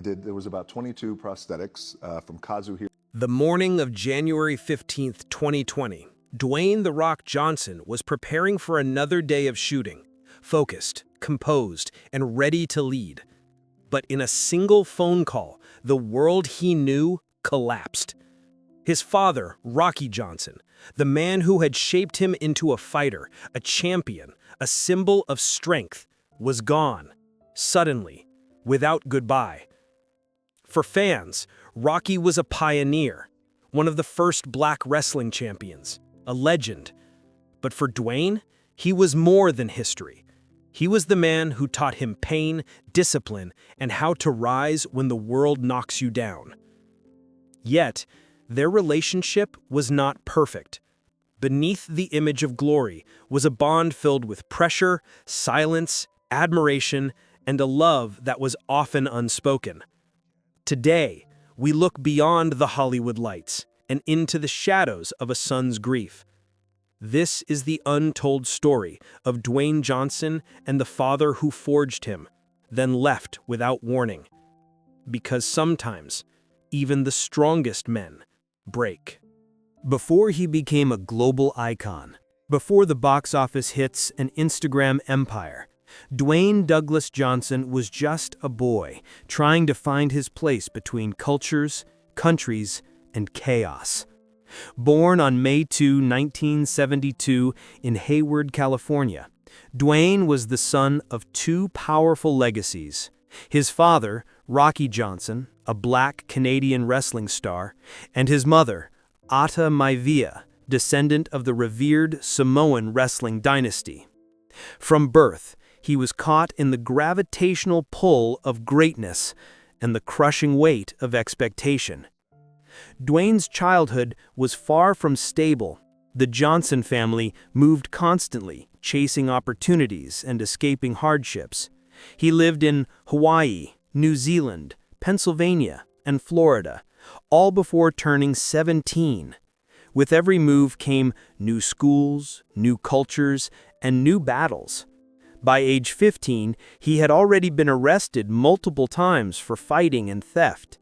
There was about 22 prosthetics from Kazuhiro. The morning of January 15th, 2020, Dwayne "The Rock" Johnson was preparing for another day of shooting, focused, composed, and ready to lead. But in a single phone call, the world he knew collapsed. His father, Rocky Johnson, the man who had shaped him into a fighter, a champion, a symbol of strength, was gone, suddenly, without goodbye. For fans, Rocky was a pioneer, one of the first black wrestling champions, a legend. But for Dwayne, he was more than history. He was the man who taught him pain, discipline, and how to rise when the world knocks you down. Yet, their relationship was not perfect. Beneath the image of glory was a bond filled with pressure, silence, admiration, and a love that was often unspoken. Today, we look beyond the Hollywood lights and into the shadows of a son's grief. This is the untold story of Dwayne Johnson and the father who forged him, then left without warning. Because sometimes, even the strongest men break. Before he became a global icon, before the box office hits and Instagram empire, Dwayne Douglas Johnson was just a boy trying to find his place between cultures, countries, and chaos. Born on May 2, 1972 in Hayward, California, Dwayne was the son of two powerful legacies. His father, Rocky Johnson, a black Canadian wrestling star, and his mother, Ata Maivia, descendant of the revered Samoan wrestling dynasty. From birth, he was caught in the gravitational pull of greatness and the crushing weight of expectation. Dwayne's childhood was far from stable. The Johnson family moved constantly, chasing opportunities and escaping hardships. He lived in Hawaii, New Zealand, Pennsylvania, and Florida, all before turning 17. With every move came new schools, new cultures, and new battles. By age 15, he had already been arrested multiple times for fighting and theft.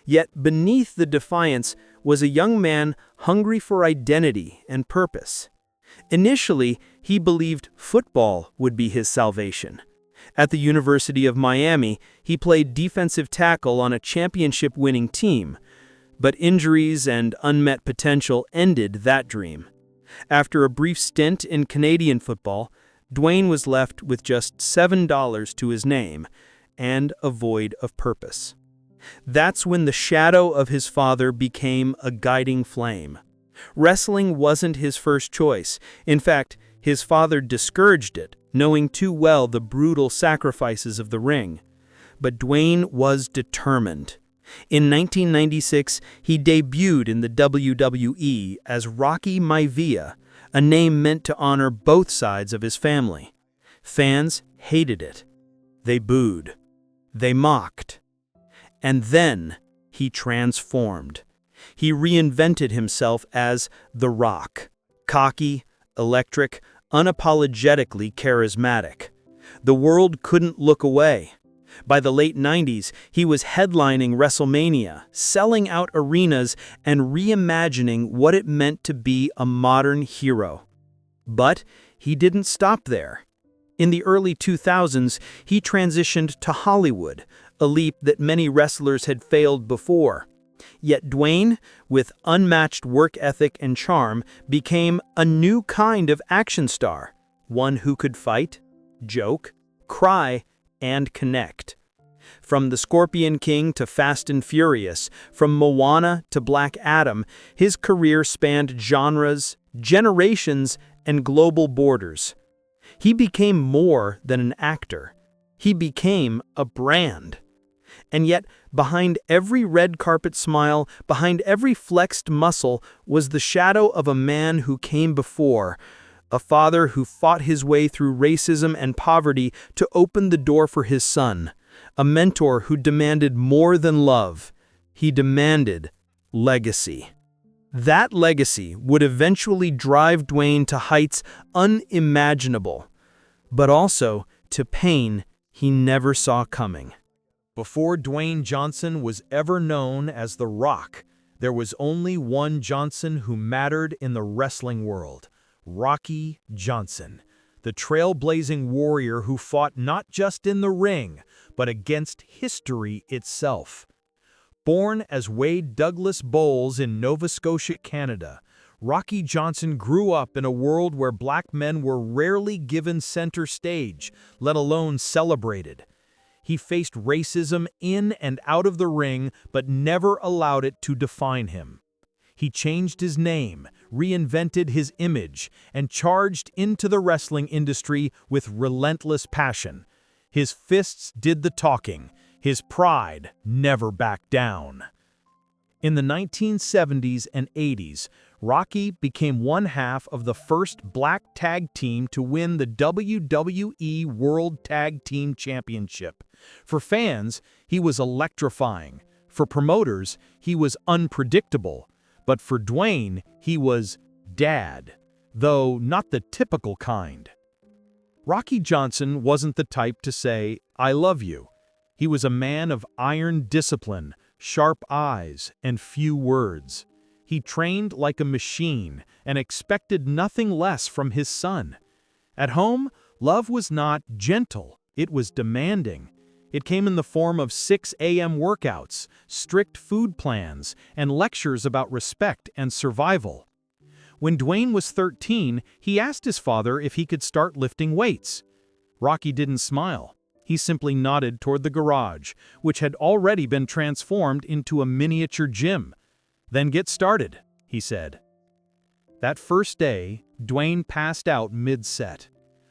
Yet beneath the defiance was a young man hungry for identity and purpose. Initially, he believed football would be his salvation. At the University of Miami, he played defensive tackle on a championship-winning team, but injuries and unmet potential ended that dream. After a brief stint in Canadian football, Dwayne was left with just $7 to his name and a void of purpose. That's when the shadow of his father became a guiding flame. Wrestling wasn't his first choice. In fact, his father discouraged it, knowing too well the brutal sacrifices of the ring. But Dwayne was determined. In 1996, he debuted in the WWE as Rocky Maivia, a name meant to honor both sides of his family. Fans hated it. They booed. They mocked. And then he transformed. He reinvented himself as The Rock, cocky, electric, unapologetically charismatic. The world couldn't look away. By the late 90s, he was headlining WrestleMania, selling out arenas, and reimagining what it meant to be a modern hero. But he didn't stop there. In the early 2000s, he transitioned to Hollywood, a leap that many wrestlers had failed before. Yet Dwayne, with unmatched work ethic and charm, became a new kind of action star, one who could fight, joke, cry, and connect. From The Scorpion King to Fast and Furious, from Moana to Black Adam, his career spanned genres, generations, and global borders. He became more than an actor. He became a brand. And yet, behind every red carpet smile, behind every flexed muscle, was the shadow of a man who came before, a father who fought his way through racism and poverty to open the door for his son, a mentor who demanded more than love. He demanded legacy. That legacy would eventually drive Dwayne to heights unimaginable, but also to pain he never saw coming. Before Dwayne Johnson was ever known as The Rock, there was only one Johnson who mattered in the wrestling world: Rocky Johnson, the trailblazing warrior who fought not just in the ring, but against history itself. Born as Wade Douglas Bowles in Nova Scotia, Canada, Rocky Johnson grew up in a world where black men were rarely given center stage, let alone celebrated. He faced racism in and out of the ring, but never allowed it to define him. He changed his name, reinvented his image, and charged into the wrestling industry with relentless passion. His fists did the talking. His pride never backed down. In the 1970s and 80s, Rocky became one half of the first black tag team to win the WWE World Tag Team Championship. For fans, he was electrifying. For promoters, he was unpredictable. But for Dwayne, he was Dad, though not the typical kind. Rocky Johnson wasn't the type to say, "I love you." He was a man of iron discipline, sharp eyes, and few words. He trained like a machine and expected nothing less from his son. At home, love was not gentle, it was demanding. It came in the form of 6 a.m. workouts, strict food plans, and lectures about respect and survival. When Dwayne was 13, he asked his father if he could start lifting weights. Rocky didn't smile. He simply nodded toward the garage, which had already been transformed into a miniature gym. "Then get started," he said. That first day, Dwayne passed out mid-set.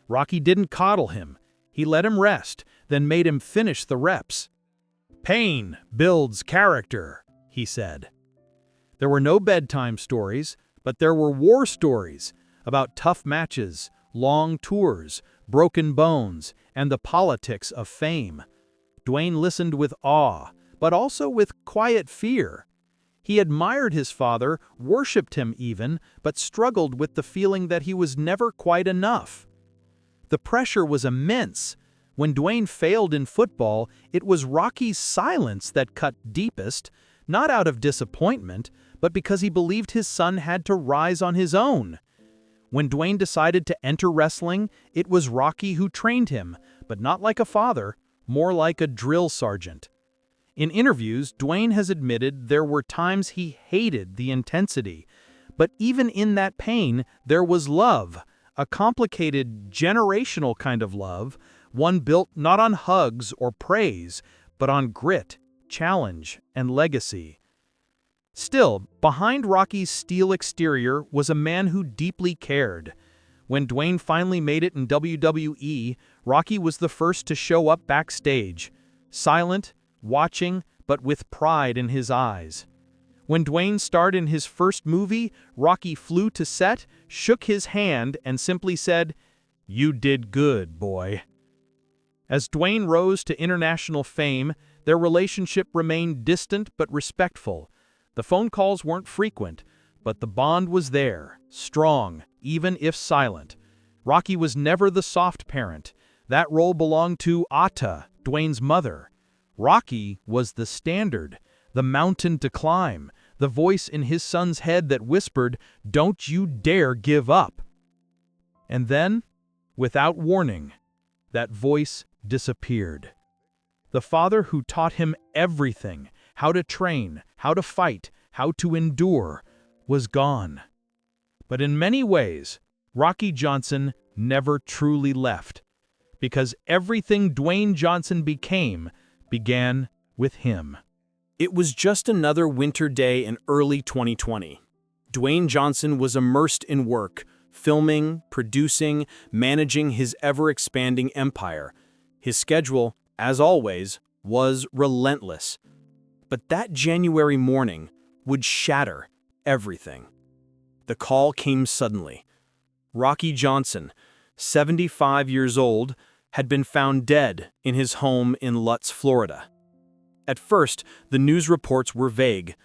Rocky didn't coddle him. He let him rest, then made him finish the reps. "Pain builds character," he said. There were no bedtime stories, but there were war stories about tough matches, long tours, broken bones, and the politics of fame. Dwayne listened with awe, but also with quiet fear. He admired his father, worshipped him even, but struggled with the feeling that he was never quite enough. The pressure was immense. When Dwayne failed in football, it was Rocky's silence that cut deepest, not out of disappointment, but because he believed his son had to rise on his own. When Dwayne decided to enter wrestling, it was Rocky who trained him, but not like a father, more like a drill sergeant. In interviews, Dwayne has admitted there were times he hated the intensity, but even in that pain, there was love, a complicated, generational kind of love, one built not on hugs or praise, but on grit, challenge, and legacy. Still, behind Rocky's steel exterior was a man who deeply cared. When Dwayne finally made it in WWE, Rocky was the first to show up backstage, silent, watching, but with pride in his eyes. When Dwayne starred in his first movie, Rocky flew to set, shook his hand, and simply said, "You did good, boy." As Dwayne rose to international fame, their relationship remained distant but respectful. The phone calls weren't frequent, but the bond was there, strong, even if silent. Rocky was never the soft parent. That role belonged to Ata, Dwayne's mother. Rocky was the standard, the mountain to climb, the voice in his son's head that whispered, "Don't you dare give up." And then, without warning, that voice disappeared. The father who taught him everything, how to train, how to fight, how to endure, was gone. But in many ways, Rocky Johnson never truly left, because everything Dwayne Johnson became began with him. It was just another winter day in early 2020. Dwayne Johnson was immersed in work, filming, producing, managing his ever-expanding empire. His schedule, as always, was relentless. But that January morning would shatter everything. The call came suddenly. Rocky Johnson, 75 years old, had been found dead in his home in Lutz, Florida. At first, the news reports were vague: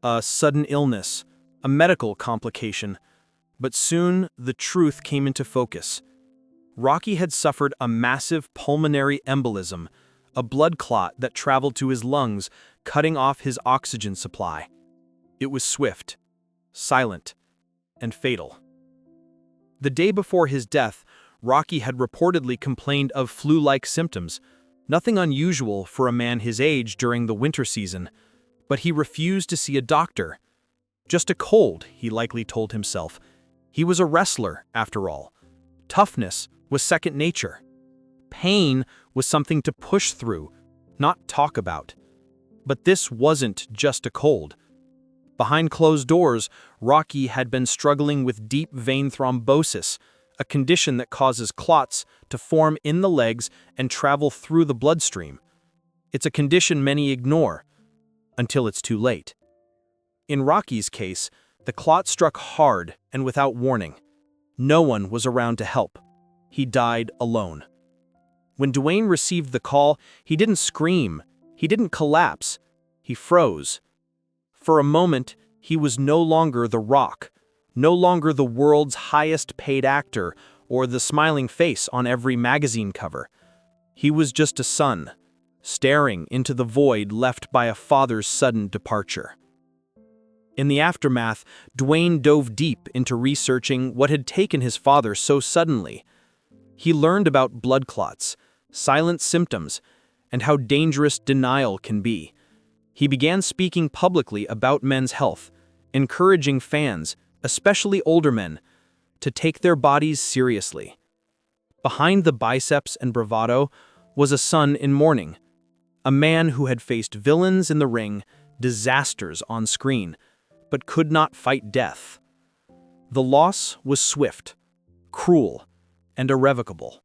a sudden illness, a medical complication. But soon, the truth came into focus. Rocky had suffered a massive pulmonary embolism, a blood clot that traveled to his lungs, cutting off his oxygen supply. It was swift, silent, and fatal. The day before his death, Rocky had reportedly complained of flu-like symptoms, nothing unusual for a man his age during the winter season, but he refused to see a doctor. Just a cold, he likely told himself. He was a wrestler, after all. Toughness was second nature. Pain was something to push through, not talk about. But this wasn't just a cold. Behind closed doors, Rocky had been struggling with deep vein thrombosis, a condition that causes clots to form in the legs and travel through the bloodstream. It's a condition many ignore, until it's too late. In Rocky's case, the clot struck hard and without warning. No one was around to help. He died alone. When Dwayne received the call, he didn't scream, he didn't collapse, he froze. For a moment, he was no longer The Rock, no longer the world's highest-paid actor or the smiling face on every magazine cover. He was just a son, staring into the void left by a father's sudden departure. In the aftermath, Dwayne dove deep into researching what had taken his father so suddenly. He learned about blood clots, silent symptoms, and how dangerous denial can be. He began speaking publicly about men's health, encouraging fans, especially older men, to take their bodies seriously. Behind the biceps and bravado was a son in mourning, a man who had faced villains in the ring, disasters on screen, but could not fight death. The loss was swift, cruel, and irrevocable.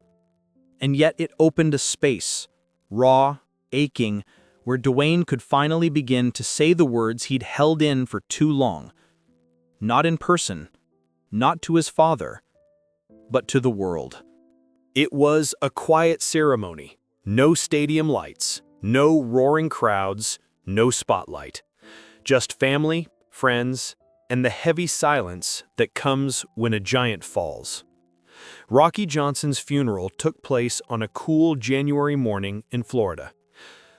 And yet it opened a space, raw, aching, where Dwayne could finally begin to say the words he'd held in for too long. Not in person, not to his father, but to the world. It was a quiet ceremony. No stadium lights, no roaring crowds, no spotlight. Just family, friends, and the heavy silence that comes when a giant falls. Rocky Johnson's funeral took place on a cool January morning in Florida.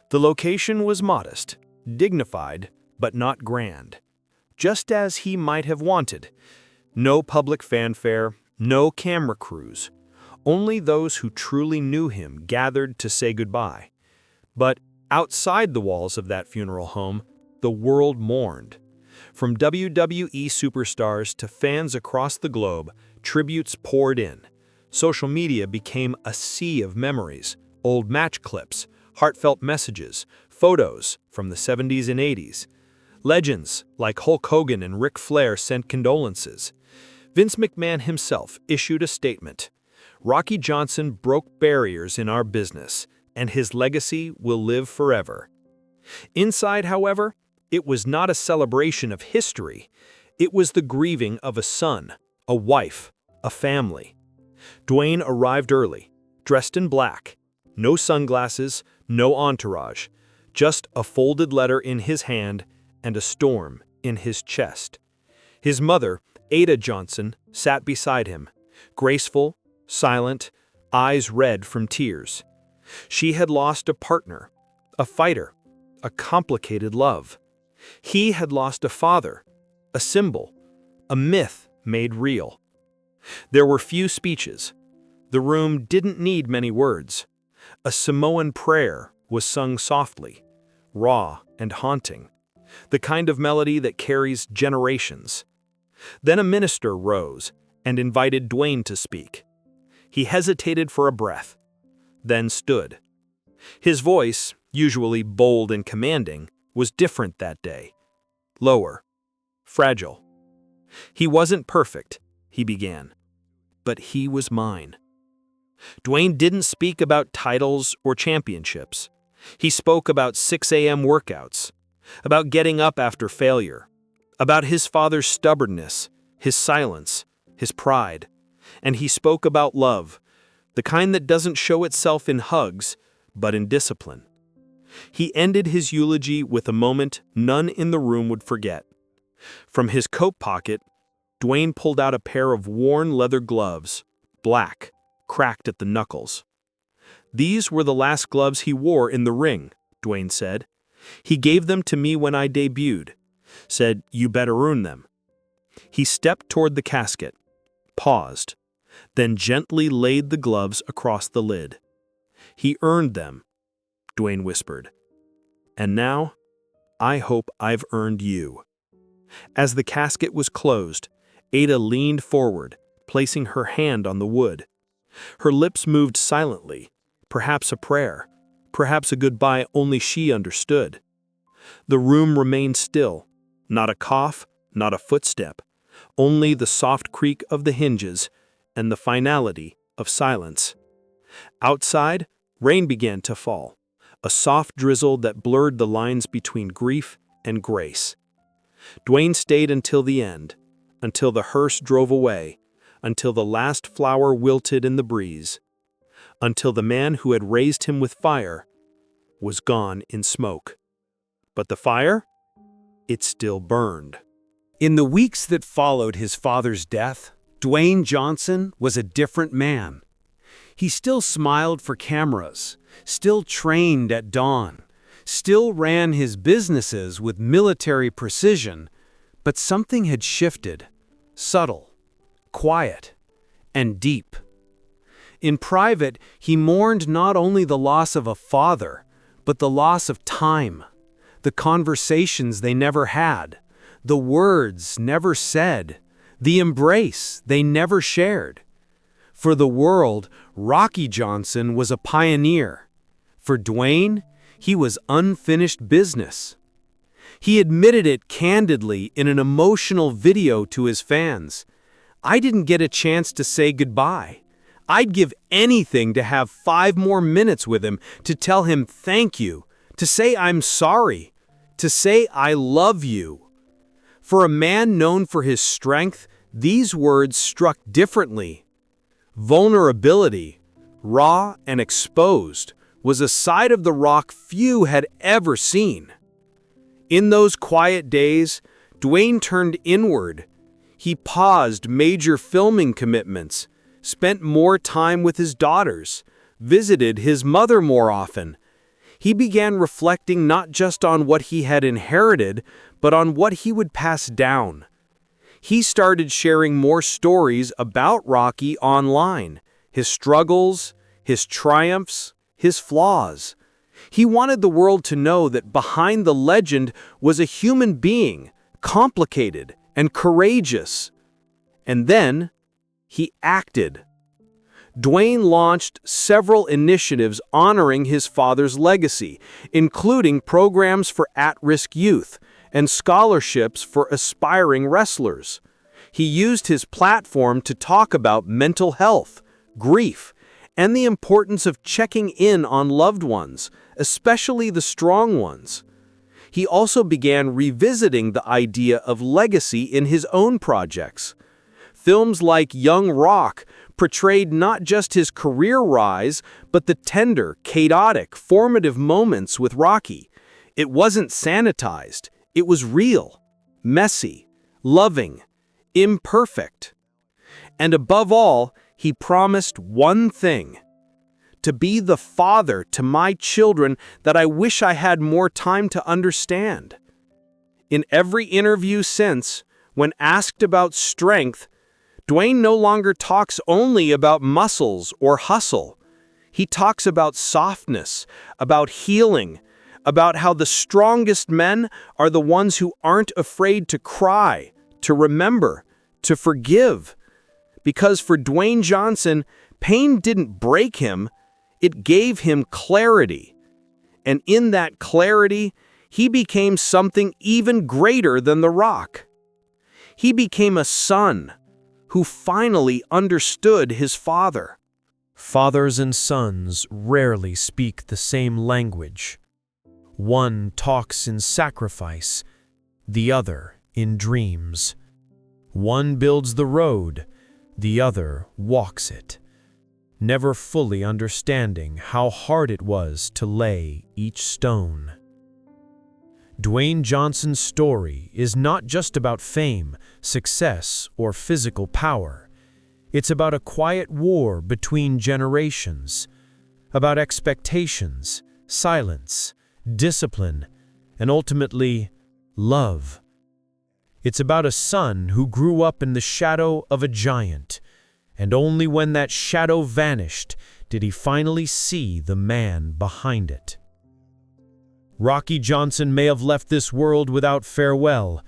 The location was modest, dignified, but not grand. Just as he might have wanted. No public fanfare, no camera crews. Only those who truly knew him gathered to say goodbye. But outside the walls of that funeral home, the world mourned. From WWE superstars to fans across the globe, tributes poured in. Social media became a sea of memories, old match clips, heartfelt messages, photos from the 70s and 80s. Legends like Hulk Hogan and Ric Flair sent condolences. Vince McMahon himself issued a statement. Rocky Johnson broke barriers in our business, and his legacy will live forever. Inside, however, it was not a celebration of history. It was the grieving of a son, a wife, a family. Dwayne arrived early, dressed in black. No sunglasses, no entourage. Just a folded letter in his hand and a storm in his chest. His mother, Ada Johnson, sat beside him, graceful, silent, eyes red from tears. She had lost a partner, a fighter, a complicated love. He had lost a father, a symbol, a myth made real. There were few speeches. The room didn't need many words. A Samoan prayer was sung softly, raw and haunting, the kind of melody that carries generations. Then a minister rose and invited Dwayne to speak. He hesitated for a breath, then stood. His voice, usually bold and commanding, was different that day. Lower, fragile. He wasn't perfect, he began, but he was mine. Dwayne didn't speak about titles or championships. He spoke about 6 a.m. workouts, about getting up after failure, about his father's stubbornness, his silence, his pride. And he spoke about love, the kind that doesn't show itself in hugs, but in discipline. He ended his eulogy with a moment none in the room would forget. From his coat pocket, Dwayne pulled out a pair of worn leather gloves, black, cracked at the knuckles. "These were the last gloves he wore in the ring," Dwayne said. "He gave them to me when I debuted. Said, 'You better earn them.'" He stepped toward the casket, paused, then gently laid the gloves across the lid. "He earned them," Dwayne whispered. "And now, I hope I've earned you." As the casket was closed, Ada leaned forward, placing her hand on the wood. Her lips moved silently, perhaps a prayer, perhaps a goodbye only she understood. The room remained still, not a cough, not a footstep, only the soft creak of the hinges and the finality of silence. Outside, rain began to fall, a soft drizzle that blurred the lines between grief and grace. Dwayne stayed until the end, until the hearse drove away, until the last flower wilted in the breeze, until the man who had raised him with fire was gone in smoke. But the fire? It still burned. In the weeks that followed his father's death, Dwayne Johnson was a different man. He still smiled for cameras, still trained at dawn, still ran his businesses with military precision, but something had shifted, subtle, quiet, and deep. In private, he mourned not only the loss of a father, but the loss of time, the conversations they never had, the words never said, the embrace they never shared. For the world, Rocky Johnson was a pioneer. For Dwayne, he was unfinished business. He admitted it candidly in an emotional video to his fans. "I didn't get a chance to say goodbye. I'd give anything to have 5 more minutes with him, to tell him thank you, to say I'm sorry, to say I love you." For a man known for his strength, these words struck differently. Vulnerability, raw and exposed, was a side of The Rock few had ever seen. In those quiet days, Dwayne turned inward. He paused major filming commitments, spent more time with his daughters, visited his mother more often. He began reflecting not just on what he had inherited, but on what he would pass down. He started sharing more stories about Rocky online, his struggles, his triumphs, his flaws. He wanted the world to know that behind the legend was a human being, complicated and courageous. And then, he acted. Dwayne launched several initiatives honoring his father's legacy, including programs for at-risk youth and scholarships for aspiring wrestlers. He used his platform to talk about mental health, grief, and the importance of checking in on loved ones, especially the strong ones. He also began revisiting the idea of legacy in his own projects. Films like Young Rock portrayed not just his career rise, but the tender, chaotic, formative moments with Rocky. It wasn't sanitized. It was real, messy, loving, imperfect. And above all, he promised one thing: to be the father to my children that I wish I had more time to understand. In every interview since, when asked about strength, Dwayne no longer talks only about muscles or hustle. He talks about softness, about healing, about how the strongest men are the ones who aren't afraid to cry, to remember, to forgive. Because for Dwayne Johnson, pain didn't break him, it gave him clarity. And in that clarity, he became something even greater than The Rock. He became a son who finally understood his father. Fathers and sons rarely speak the same language. One talks in sacrifice, the other in dreams. One builds the road, the other walks it, never fully understanding how hard it was to lay each stone. Dwayne Johnson's story is not just about fame, success, or physical power. It's about a quiet war between generations, about expectations, silence, discipline, and ultimately, love. It's about a son who grew up in the shadow of a giant, and only when that shadow vanished did he finally see the man behind it. Rocky Johnson may have left this world without farewell,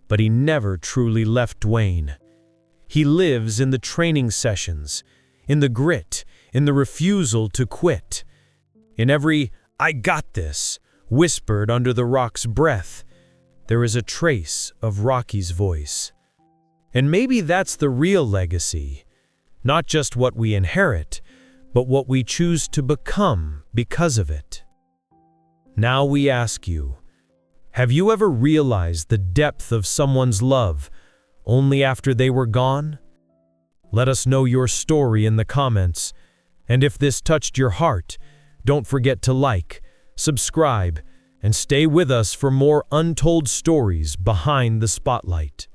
but he never truly left Dwayne. He lives in the training sessions, in the grit, in the refusal to quit, in every "I got this" whispered under the Rock's breath. There is a trace of Rocky's voice. And maybe that's the real legacy, not just what we inherit, but what we choose to become because of it. Now we ask you, have you ever realized the depth of someone's love only after they were gone? Let us know your story in the comments, and if this touched your heart, don't forget to like, subscribe, and stay with us for more untold stories behind the spotlight.